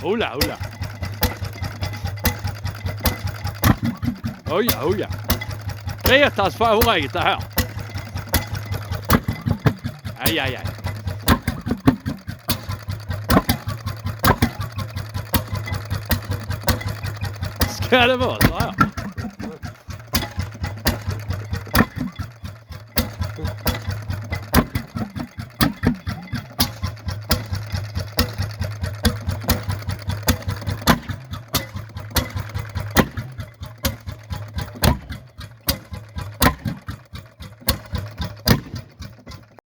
Hola, hola. Oja, oja. Gretas favorit det här. Aj, aj, aj. Ska det vara så här?